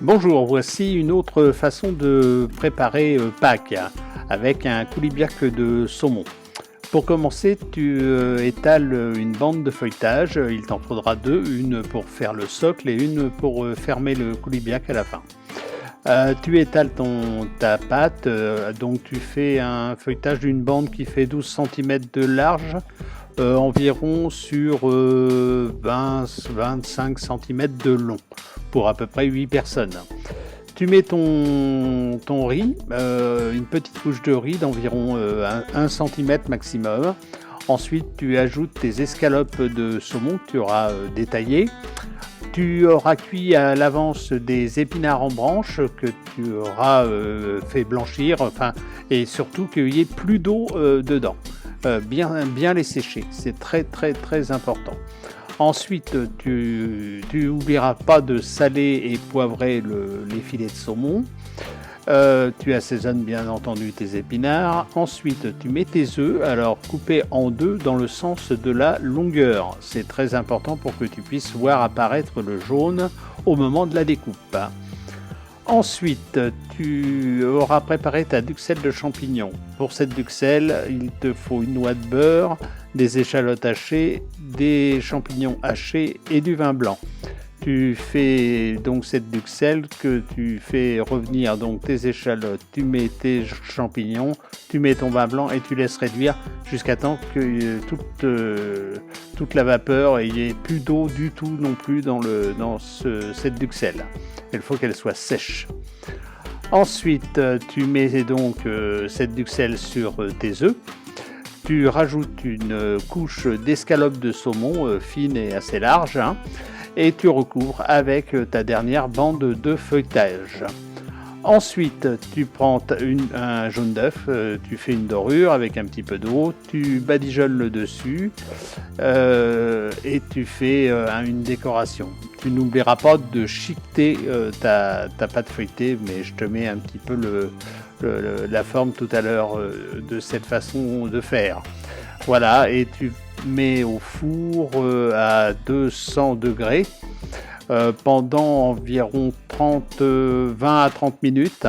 Bonjour, voici une autre façon de préparer Pâques avec un coulibiac de saumon. Pour commencer, tu étales une bande de feuilletage. Il t'en faudra deux, une pour faire le socle et une pour fermer le coulibiac à la fin. Tu étales ta pâte, donc tu fais un feuilletage d'une bande qui fait 12 cm de large, environ sur 20-25 cm de long, pour à peu près 8 personnes. Tu mets ton riz, une petite couche de riz d'environ 1 cm maximum. Ensuite, tu ajoutes tes escalopes de saumon que tu auras détaillées. Tu auras cuit à l'avance des épinards en branches que tu auras fait blanchir, et surtout qu'il n'y ait plus d'eau dedans. Bien les sécher, c'est très important. Ensuite, tu n'oublieras pas de saler et poivrer les filets de saumon. Tu assaisonnes bien entendu tes épinards. Ensuite, tu mets tes œufs, alors coupés en deux dans le sens de la longueur. C'est très important pour que tu puisses voir apparaître le jaune au moment de la découpe. Ensuite, tu auras préparé ta duxelle de champignons. Pour cette duxelle, il te faut une noix de beurre, des échalotes hachées, des champignons hachés et du vin blanc. Tu fais donc cette duxelle que tu fais revenir donc tes échalotes, tu mets tes champignons, tu mets ton vin blanc et tu laisses réduire jusqu'à temps que toute la vapeur et il n'y ait plus d'eau du tout non plus dans cette duxelle. Il faut qu'elle soit sèche. Ensuite, tu mets donc cette duxelle sur tes œufs. Tu rajoutes une couche d'escalope de saumon fine et assez large, et tu recouvres avec ta dernière bande de feuilletage. Ensuite, tu prends un jaune d'œuf, tu fais une dorure avec un petit peu d'eau, tu badigeonnes le dessus et tu fais une décoration. Tu n'oublieras pas de chiqueter ta pâte feuilletée, mais je te mets un petit peu la forme tout à l'heure de cette façon de faire. Voilà, et tu mets au four à 200 degrés pendant environ 20 à 30 minutes.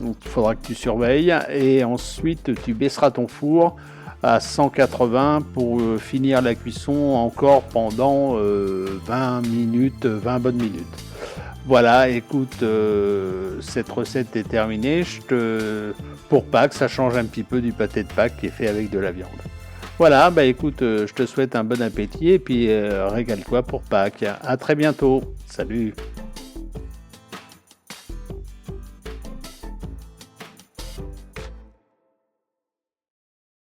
Il faudra que tu surveilles et ensuite tu baisseras ton four à 180 pour finir la cuisson encore pendant 20 bonnes minutes. Voilà, écoute, cette recette est terminée. Pour Pâques, ça change un petit peu du pâté de Pâques qui est fait avec de la viande. Voilà, écoute, je te souhaite un bon appétit et puis régale-toi pour Pâques. À très bientôt. Salut.